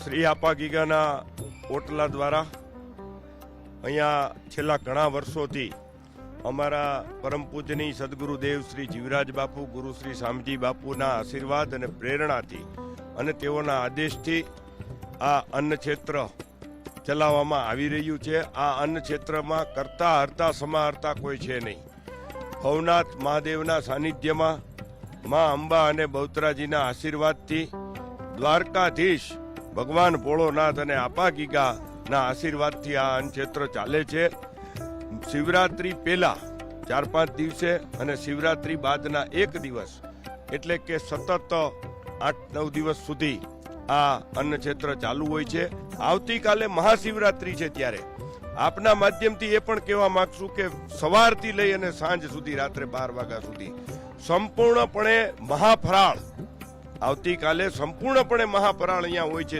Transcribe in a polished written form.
શ્રી આપા ગીગાના ઓટલા દ્વારા અહીંયા છેલ્લા ઘણા વર્ષોથી અમારા પરમ પૂજનીય સદગુરુદેવ શ્રી જીવરાજ બાપુ, ગુરુ શ્રી શામજી બાપુના આશીર્વાદ અને પ્રેરણાથી અને તેઓના આદેશથી આ અન્ન ક્ષેત્ર ચલાવવામાં આવી રહ્યું છે. આ અન્ન ક્ષેત્રમાં કરતા હરતા સમાહરતા કોઈ છે નહીં. ભવનાથ મહાદેવના સાનિધ્યમાં મા અંબા અને બહુચરાજીના આશીર્વાદથી દ્વારકાધીશ ભગવાન ભોળોનાથ અને આપા ગીગાના આશીર્વાદથી આ અન્ન ક્ષેત્ર ચાલે છે. શિવરાત્રી પહેલા 4-5 દિવસે અને શિવરાત્રી બાદના 1 દિવસ એટલે કે સતત 8-9 દિવસ સુધી આ અન્ન ક્ષેત્ર ચાલુ હોય છે. આવતીકાલે મહાશિવરાત્રી છે, ત્યારે આપના માધ્યમથી એ પણ કહેવા માંગશું કે સવારથી લઈ અને સાંજ સુધી રાત્રે 12 વાગ્યા સુધી સંપૂર્ણપણે મહાફરાળ, આવતીકાલે સંપૂર્ણપણે મહાફરાળ અહીંયા હોય છે.